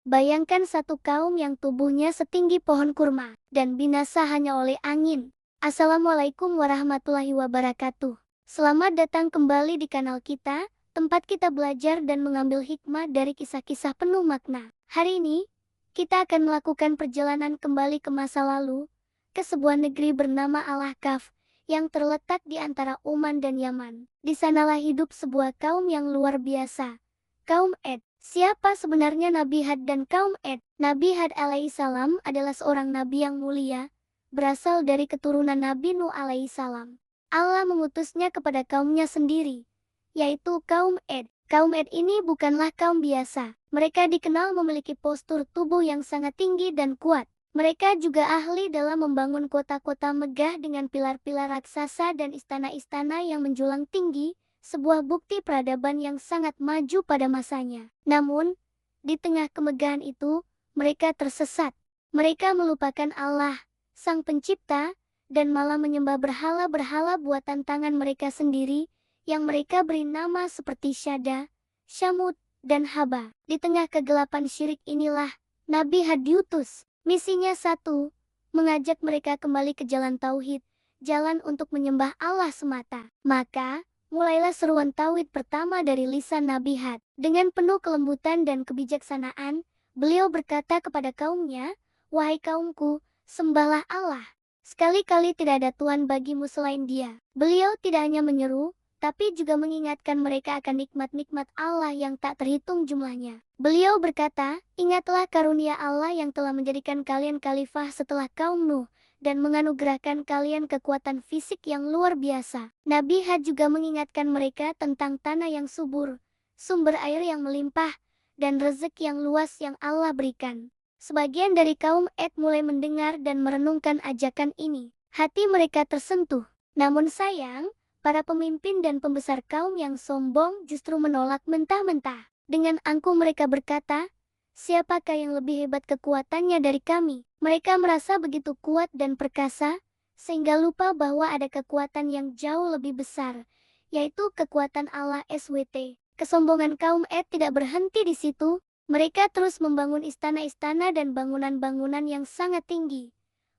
Bayangkan satu kaum yang tubuhnya setinggi pohon kurma dan binasa hanya oleh angin. Assalamualaikum warahmatullahi wabarakatuh. Selamat datang kembali di kanal kita, tempat kita belajar dan mengambil hikmah dari kisah-kisah penuh makna. Hari ini, kita akan melakukan perjalanan kembali ke masa lalu, ke sebuah negeri bernama Al-Ahqaf, yang terletak di antara Oman dan Yaman. Di sanalah hidup sebuah kaum yang luar biasa, kaum Ad. Siapa sebenarnya Nabi Had dan kaum Ad? Nabi Had alaihissalam adalah seorang nabi yang mulia, berasal dari keturunan Nabi Nuh alaihissalam. Allah mengutusnya kepada kaumnya sendiri, yaitu kaum Ad. Kaum Ad ini bukanlah kaum biasa. Mereka dikenal memiliki postur tubuh yang sangat tinggi dan kuat. Mereka juga ahli dalam membangun kota-kota megah dengan pilar-pilar raksasa dan istana-istana yang menjulang tinggi, sebuah bukti peradaban yang sangat maju pada masanya. Namun, di tengah kemegahan itu, mereka tersesat. Mereka melupakan Allah, Sang Pencipta, dan malah menyembah berhala-berhala buatan tangan mereka sendiri, yang mereka beri nama seperti Syada, Syamud, dan Haba. Di tengah kegelapan syirik inilah, Nabi Had diutus. Misinya satu, mengajak mereka kembali ke jalan tauhid, jalan untuk menyembah Allah semata. Maka, mulailah seruan tauhid pertama dari lisan Nabi Had. Dengan penuh kelembutan dan kebijaksanaan, beliau berkata kepada kaumnya, "Wahai kaumku, sembahlah Allah. Sekali-kali tidak ada Tuhan bagimu selain Dia." Beliau tidak hanya menyeru, tapi juga mengingatkan mereka akan nikmat-nikmat Allah yang tak terhitung jumlahnya. Beliau berkata, "Ingatlah karunia Allah yang telah menjadikan kalian khalifah setelah kaum Nuh, dan menganugerahkan kalian kekuatan fisik yang luar biasa." Nabi Had juga mengingatkan mereka tentang tanah yang subur, sumber air yang melimpah, dan rezeki yang luas yang Allah berikan. Sebagian dari kaum Ad mulai mendengar dan merenungkan ajakan ini. Hati mereka tersentuh. Namun sayang, para pemimpin dan pembesar kaum yang sombong justru menolak mentah-mentah. Dengan angkuh mereka berkata, "Siapakah yang lebih hebat kekuatannya dari kami?" Mereka merasa begitu kuat dan perkasa, sehingga lupa bahwa ada kekuatan yang jauh lebih besar, yaitu kekuatan Allah SWT. Kesombongan kaum Ad tidak berhenti di situ. Mereka terus membangun istana-istana dan bangunan-bangunan yang sangat tinggi,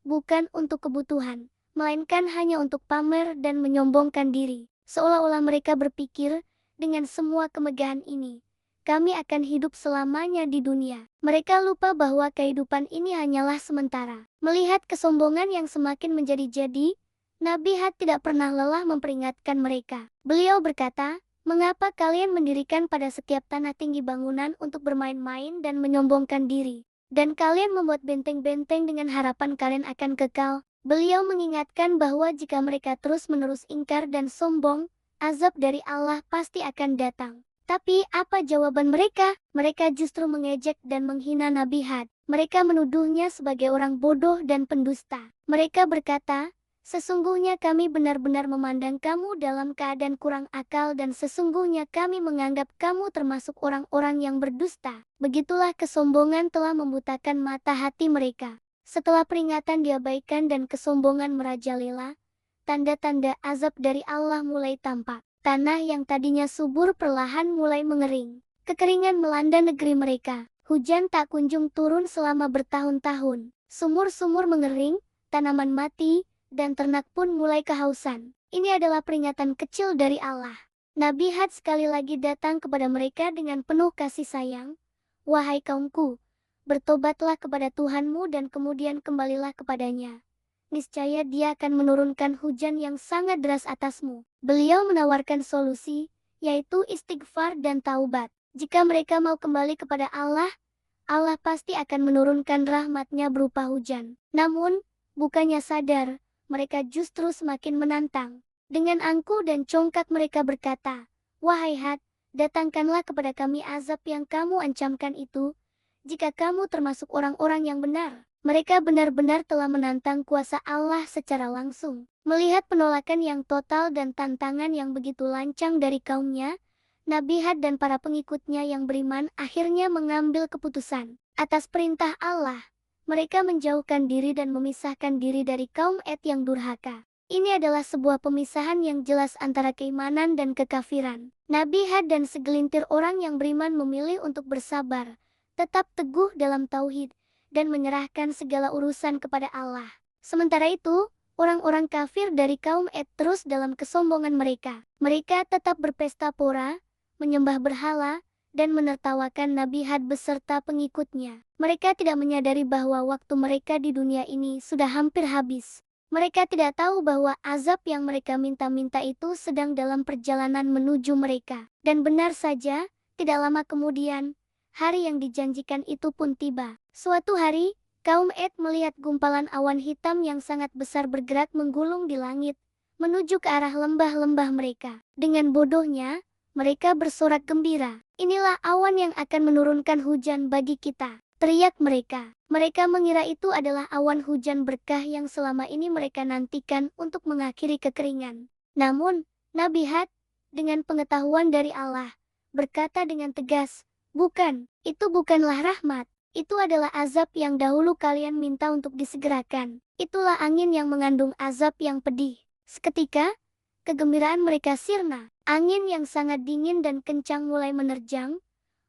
bukan untuk kebutuhan, melainkan hanya untuk pamer dan menyombongkan diri. Seolah-olah mereka berpikir, dengan semua kemegahan ini, kami akan hidup selamanya di dunia. Mereka lupa bahwa kehidupan ini hanyalah sementara. Melihat kesombongan yang semakin menjadi-jadi, Nabi Had tidak pernah lelah memperingatkan mereka. Beliau berkata, "Mengapa kalian mendirikan pada setiap tanah tinggi bangunan untuk bermain-main dan menyombongkan diri? Dan kalian membuat benteng-benteng dengan harapan kalian akan kekal?" Beliau mengingatkan bahwa jika mereka terus-menerus ingkar dan sombong, azab dari Allah pasti akan datang. Tapi apa jawaban mereka? Mereka justru mengejek dan menghina Nabi Had. Mereka menuduhnya sebagai orang bodoh dan pendusta. Mereka berkata, "Sesungguhnya kami benar-benar memandang kamu dalam keadaan kurang akal dan sesungguhnya kami menganggap kamu termasuk orang-orang yang berdusta." Begitulah kesombongan telah membutakan mata hati mereka. Setelah peringatan diabaikan dan kesombongan merajalela, tanda-tanda azab dari Allah mulai tampak. Tanah yang tadinya subur perlahan mulai mengering. Kekeringan melanda negeri mereka. Hujan tak kunjung turun selama bertahun-tahun. Sumur-sumur mengering, tanaman mati, dan ternak pun mulai kehausan. Ini adalah peringatan kecil dari Allah. Nabi Had sekali lagi datang kepada mereka dengan penuh kasih sayang. "Wahai kaumku, bertobatlah kepada Tuhanmu dan kemudian kembalilah kepadanya. Niscaya Dia akan menurunkan hujan yang sangat deras atasmu." Beliau menawarkan solusi, yaitu istighfar dan taubat. Jika mereka mau kembali kepada Allah, Allah pasti akan menurunkan rahmat-Nya berupa hujan. Namun, bukannya sadar, mereka justru semakin menantang. Dengan angkuh dan congkak mereka berkata, "Wahai Had, datangkanlah kepada kami azab yang kamu ancamkan itu, jika kamu termasuk orang-orang yang benar." Mereka benar-benar telah menantang kuasa Allah secara langsung. Melihat penolakan yang total dan tantangan yang begitu lancang dari kaumnya, Nabi Had dan para pengikutnya yang beriman akhirnya mengambil keputusan. Atas perintah Allah, mereka menjauhkan diri dan memisahkan diri dari kaum Ad yang durhaka. Ini adalah sebuah pemisahan yang jelas antara keimanan dan kekafiran. Nabi Had dan segelintir orang yang beriman memilih untuk bersabar, tetap teguh dalam tauhid, dan menyerahkan segala urusan kepada Allah. Sementara itu, orang-orang kafir dari kaum Ad terus dalam kesombongan mereka. Mereka tetap berpesta pora, menyembah berhala, dan menertawakan Nabi Hud beserta pengikutnya. Mereka tidak menyadari bahwa waktu mereka di dunia ini sudah hampir habis. Mereka tidak tahu bahwa azab yang mereka minta-minta itu sedang dalam perjalanan menuju mereka. Dan benar saja, tidak lama kemudian, hari yang dijanjikan itu pun tiba. Suatu hari, kaum Ad melihat gumpalan awan hitam yang sangat besar bergerak menggulung di langit, menuju ke arah lembah-lembah mereka. Dengan bodohnya, mereka bersorak gembira. Inilah awan yang akan menurunkan hujan bagi kita, teriak mereka. Mereka mengira itu adalah awan hujan berkah yang selama ini mereka nantikan untuk mengakhiri kekeringan. Namun, Nabi Hud, dengan pengetahuan dari Allah, berkata dengan tegas, "Bukan, itu bukanlah rahmat. Itu adalah azab yang dahulu kalian minta untuk disegerakan. Itulah angin yang mengandung azab yang pedih." Seketika, kegembiraan mereka sirna. Angin yang sangat dingin dan kencang mulai menerjang,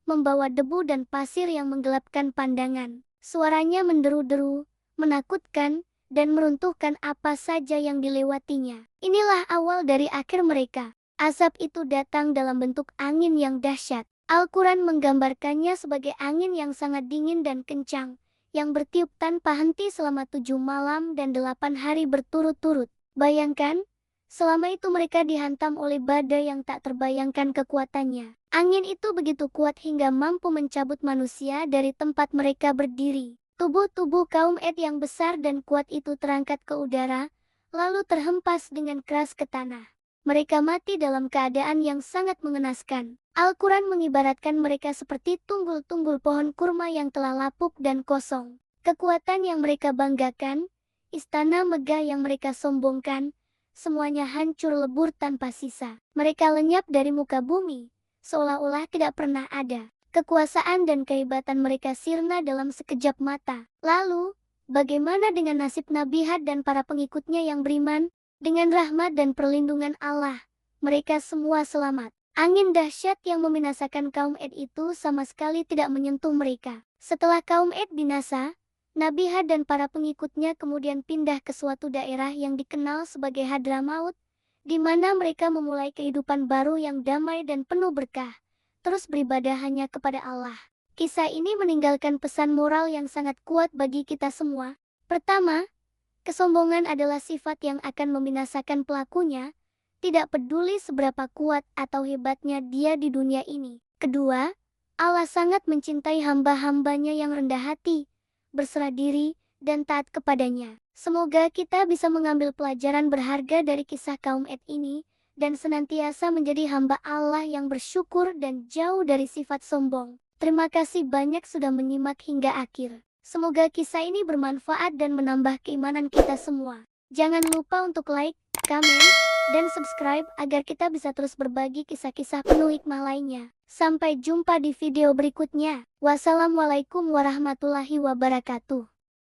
membawa debu dan pasir yang menggelapkan pandangan. Suaranya menderu-deru, menakutkan, dan meruntuhkan apa saja yang dilewatinya. Inilah awal dari akhir mereka. Azab itu datang dalam bentuk angin yang dahsyat. Al-Quran menggambarkannya sebagai angin yang sangat dingin dan kencang, yang bertiup tanpa henti selama 7 malam dan 8 hari berturut-turut. Bayangkan, selama itu mereka dihantam oleh badai yang tak terbayangkan kekuatannya. Angin itu begitu kuat hingga mampu mencabut manusia dari tempat mereka berdiri. Tubuh-tubuh kaum Ad yang besar dan kuat itu terangkat ke udara, lalu terhempas dengan keras ke tanah. Mereka mati dalam keadaan yang sangat mengenaskan. Al-Quran mengibaratkan mereka seperti tunggul-tunggul pohon kurma yang telah lapuk dan kosong. Kekuatan yang mereka banggakan, istana megah yang mereka sombongkan, semuanya hancur lebur tanpa sisa. Mereka lenyap dari muka bumi, seolah-olah tidak pernah ada. Kekuasaan dan kehebatan mereka sirna dalam sekejap mata. Lalu, bagaimana dengan nasib Nabi Hud dan para pengikutnya yang beriman? Dengan rahmat dan perlindungan Allah, mereka semua selamat. Angin dahsyat yang membinasakan kaum Ad itu sama sekali tidak menyentuh mereka. Setelah kaum Ad binasa, Nabi Hud dan para pengikutnya kemudian pindah ke suatu daerah yang dikenal sebagai Hadramaut, di mana mereka memulai kehidupan baru yang damai dan penuh berkah, terus beribadah hanya kepada Allah. Kisah ini meninggalkan pesan moral yang sangat kuat bagi kita semua. Pertama, kesombongan adalah sifat yang akan membinasakan pelakunya, tidak peduli seberapa kuat atau hebatnya dia di dunia ini. Kedua, Allah sangat mencintai hamba-hambanya yang rendah hati, berserah diri, dan taat kepadanya. Semoga kita bisa mengambil pelajaran berharga dari kisah kaum Ad ini, dan senantiasa menjadi hamba Allah yang bersyukur dan jauh dari sifat sombong. Terima kasih banyak sudah menyimak hingga akhir. Semoga kisah ini bermanfaat dan menambah keimanan kita semua. Jangan lupa untuk like, komen, dan subscribe agar kita bisa terus berbagi kisah-kisah penuh hikmah lainnya. Sampai jumpa di video berikutnya. Wassalamualaikum warahmatullahi wabarakatuh.